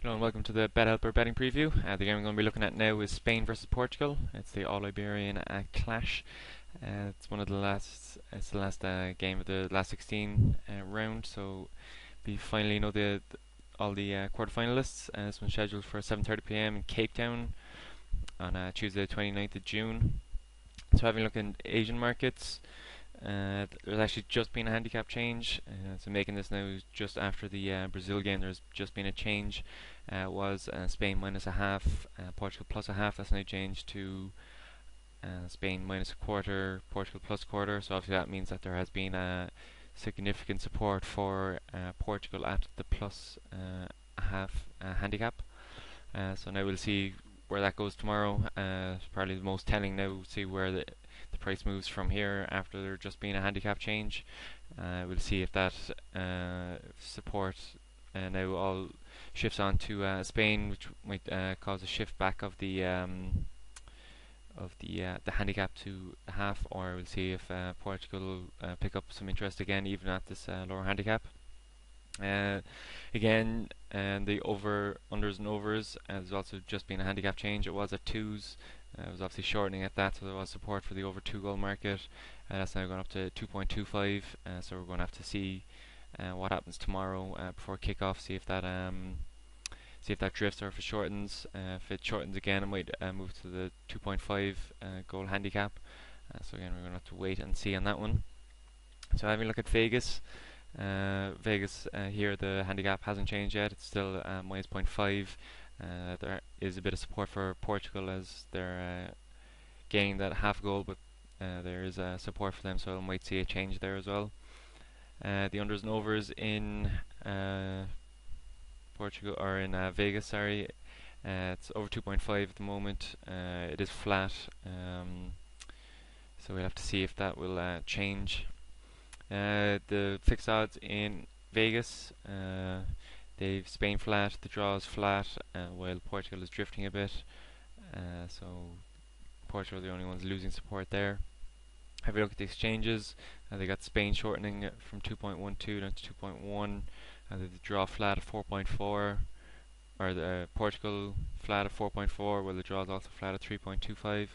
Hello and welcome to the BetHelper betting preview. The game we're going to be looking at now is Spain versus Portugal. It's the All-Iberian clash. It's one of the last. It's the last game of the last 16 round. So we finally know all the quarterfinalists. This one's scheduled for 7:30 p.m. in Cape Town on Tuesday, the 29th of June. So having a look in Asian markets. There's actually just been a handicap change, so making this now just after the Brazil game. There's just been a change. Was Spain minus a half, Portugal plus a half. That's now changed to Spain minus a quarter, Portugal plus quarter. So obviously that means that there has been a significant support for Portugal at the plus a half handicap. So now we'll see where that goes tomorrow. Probably the most telling now. We'll see where the price moves from here after there just being a handicap change. We'll see if that support now all shifts on to Spain, which might cause a shift back of the handicap to the half, or we'll see if Portugal pick up some interest again, even at this lower handicap. Again, and the unders and overs, there's also just been a handicap change. It was at twos. It was obviously shortening at that, so there was support for the over 2 goal market. That's now gone up to 2.25. So we're going to have to see what happens tomorrow before kickoff. See if that drifts or if it shortens. If it shortens again, it might move to the 2.5 goal handicap. So again, we're going to have to wait and see on that one. So having a look at Vegas. Vegas here, the handicap hasn't changed yet. It's still minus 0.5. There is a bit of support for Portugal as they're gaining that half goal, but there is support for them, so I might see a change there as well. The unders and overs in Portugal or in Vegas, sorry, it's over 2.5 at the moment. It is flat, so we'll have to see if that will change. The fixed odds in Vegas, they've Spain flat, the draw is flat, while Portugal is drifting a bit. So Portugal are the only ones losing support there. Have a look at the exchanges. They got Spain shortening it from 2.12 down to 2.1. The draw flat at 4.4, or the Portugal flat at 4.4, while the draw is also flat at 3.25.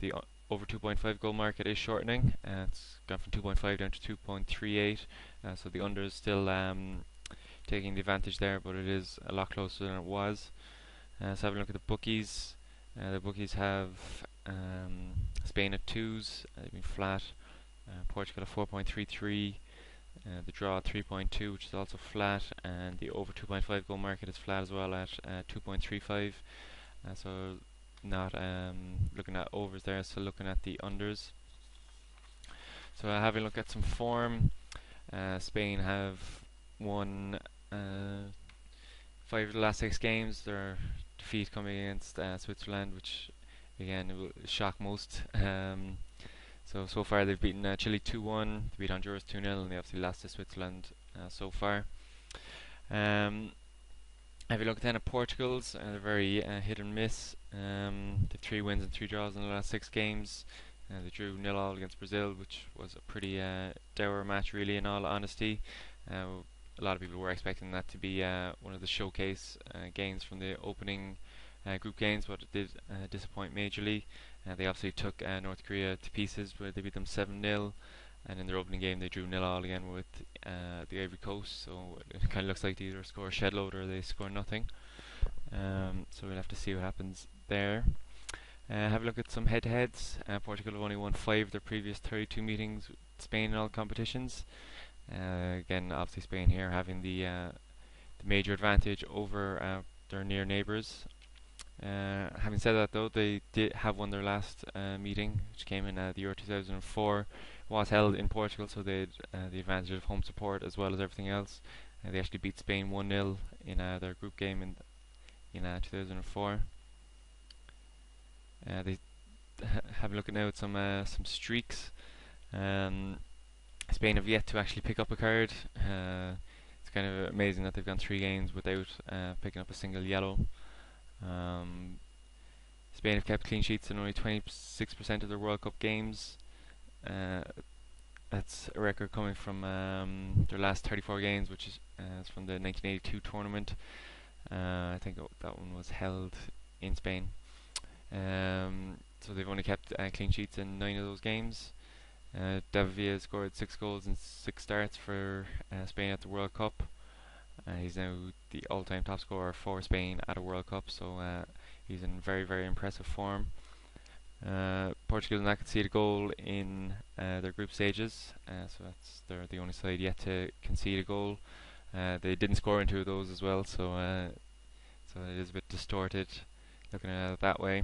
The over 2.5 goal market is shortening. It's gone from 2.5 down to 2.38. So the under is still taking the advantage there, but it is a lot closer than it was. So having a look at the bookies. The bookies have Spain at twos, they've been flat. Portugal at 4.33. The draw at 3.2, which is also flat, and the over 2.5 goal market is flat as well at 2.35. So not looking at overs there, so looking at the unders. So having a look at some form, Spain have won 5 of the last 6 games. Their defeat coming against Switzerland, which again will shock most. So far they've beaten Chile 2-1, they beat Honduras 2-0, and they obviously lost to Switzerland so far. If you look then at Portugal's, they're very hit and miss. They've 3 wins and 3 draws in the last 6 games. They drew 0-0 against Brazil, which was a pretty dour match, really, in all honesty. A lot of people were expecting that to be one of the showcase games from the opening group games, but it did disappoint majorly. They obviously took North Korea to pieces, where they beat them 7-0. And in their opening game, they drew 0-0 again with the Ivory Coast. So it kind of looks like they either score a shed load or they score nothing. So we'll have to see what happens there. Have a look at some head-to-heads. Portugal have only won 5 of their previous 32 meetings with Spain in all competitions. Again, obviously Spain here having the major advantage over their near neighbours. Having said that, though, they did have won their last meeting, which came in the year 2004. Was held in Portugal, so they had the advantage of home support as well as everything else. They actually beat Spain 1-0 in their group game in 2004. They have a look at now at some streaks. Spain have yet to actually pick up a card. It's kind of amazing that they've gone 3 games without picking up a single yellow. Spain have kept clean sheets in only 26% of their World Cup games. That's a record coming from their last 34 games, which is from the 1982 tournament. I think that one was held in Spain. So they've only kept clean sheets in 9 of those games. David Villa scored 6 goals in 6 starts for Spain at the World Cup. He's now the all-time top scorer for Spain at a World Cup, so he's in very, very impressive form. Portugal did not concede a goal in their group stages, so they're the only side yet to concede a goal. They didn't score in 2 of those as well, so it is a bit distorted looking at it that way.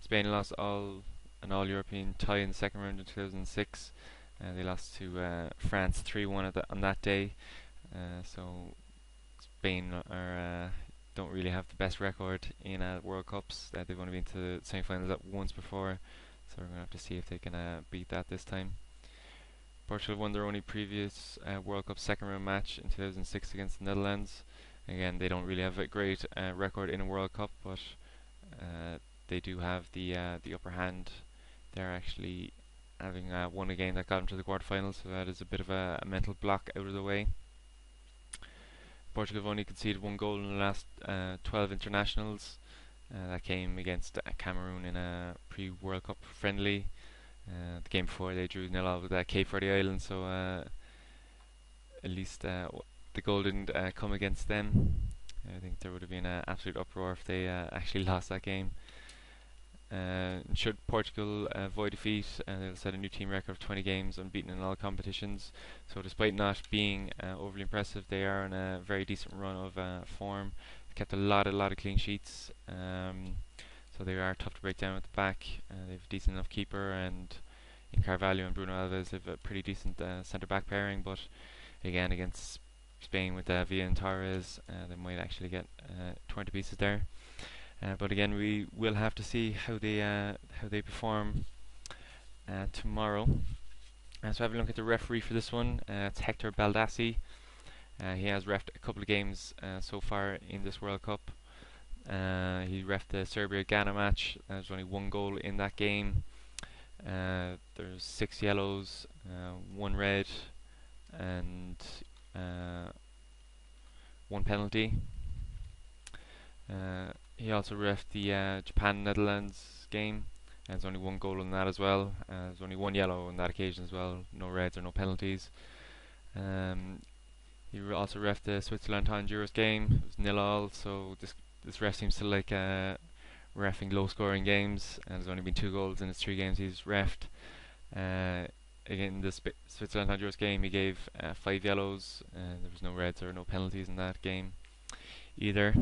Spain lost an all-European tie in the second round in 2006. They lost to France 3-1 on that day. So Spain don't really have the best record in World Cups. They've only been to the semi-finals at once before, so we're going to have to see if they can beat that this time. Portugal won their only previous World Cup second round match in 2006 against the Netherlands. Again, they don't really have a great record in a World Cup, but they do have the upper hand. They're actually having won a game that got them to the quarterfinals, so that is a bit of a mental block out of the way. Portugal have only conceded 1 goal in the last 12 internationals. That came against Cameroon in a pre-World Cup friendly. The game before they drew 0-0 with Cape Verde Islands, so at least the goal didn't come against them. I think there would have been an absolute uproar if they actually lost that game. Should Portugal avoid defeat, they'll set a new team record of 20 games unbeaten in all competitions. So despite not being overly impressive, they are on a very decent run of form. They've kept a lot of clean sheets, so they are tough to break down at the back. They've a decent enough keeper, and in Carvalho and Bruno Alves they've a pretty decent centre back pairing. But again, against Spain with Villa and Torres, they might actually get torn to pieces there. But again, we will have to see how they perform tomorrow. So having a look at the referee for this one, it's Hector Baldassi. He has refed a couple of games so far in this World Cup. He refed the Serbia-Ghana match. There's only 1 goal in that game. There's 6 yellows, 1 red, and 1 penalty. He also refed the Japan-Netherlands game. There's only 1 goal in that as well. There's only 1 yellow on that occasion as well. No reds or no penalties. He also refed the Switzerland-Honduras game. It was 0-0, so this ref seems to like refing low-scoring games. And there's only been 2 goals in his 3 games he's refed. Again, the Switzerland-Honduras game, he gave 5 yellows. There was no reds or no penalties in that game either.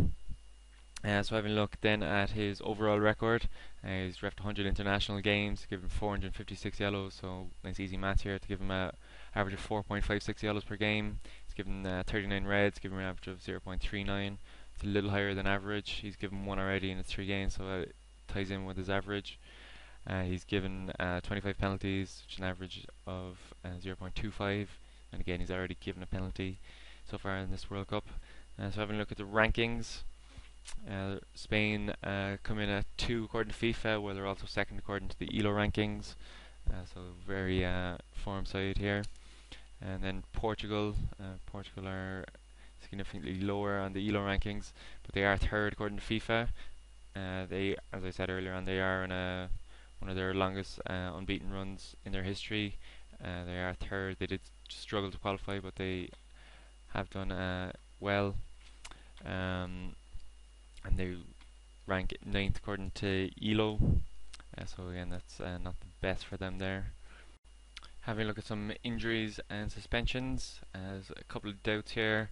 So having a look then at his overall record, he's refed 100 international games, given 456 yellows, so nice easy math here to give him an average of 4.56 yellows per game. He's given 39 reds, giving him an average of 0.39. It's a little higher than average. He's given 1 already in his 3 games, so that ties in with his average. He's given 25 penalties, which is an average of 0.25, and again he's already given a penalty so far in this World Cup. So having a look at the rankings, Spain come in at 2 according to FIFA, where they're also second according to the ELO rankings, so very form side here. And then Portugal are significantly lower on the ELO rankings, but they are 3rd according to FIFA. They, as I said earlier on, they are on one of their longest unbeaten runs in their history. They are 3rd. They did struggle to qualify, but they have done well. And they rank 9th according to ELO, so again that's not the best for them there. Having a look at some injuries and suspensions, there's a couple of doubts here.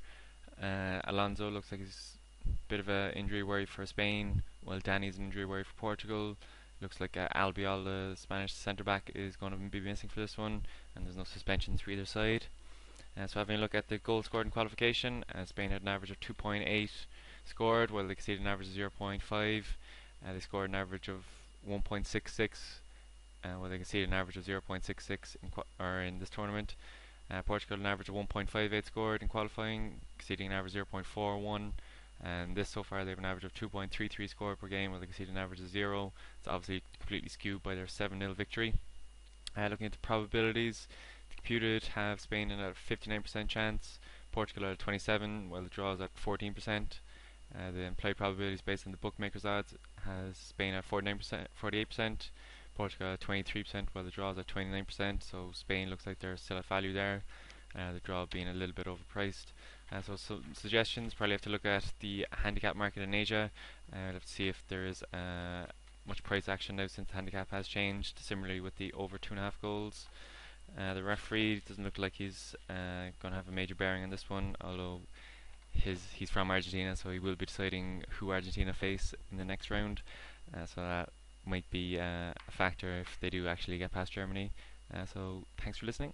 Alonso looks like he's a bit of an injury worry for Spain, while Danny's an injury worry for Portugal. Looks like Albiol, the Spanish centre back, is going to be missing for this one, and there's no suspensions for either side. So having a look at the goals scored in qualification, Spain had an average of 2.8 scored, while they conceded an average of 0.5. They scored an average of 1.66, while they conceded an average of 0.66 in this tournament. Portugal had an average of 1.58 scored in qualifying, conceding an average of 0.41. And this so far they have an average of 2.33 score per game, while they concede an average of 0. It's obviously completely skewed by their 7-0 victory. Looking at the probabilities, the computed have Spain in at a 59% chance, Portugal at 27, while the draw is at 14%. The implied probabilities based on the bookmakers odds has Spain at 49%, 48%, Portugal at 23%, while the draw is at 29%. So Spain looks like they're still at value there. The draw being a little bit overpriced. So some suggestions, probably have to look at the handicap market in Asia. Have to see if there is much price action now since the handicap has changed. Similarly with the over 2.5 goals. The referee doesn't look like he's going to have a major bearing on this one, although he's from Argentina, so he will be deciding who Argentina face in the next round. So that might be a factor if they do actually get past Germany. So thanks for listening.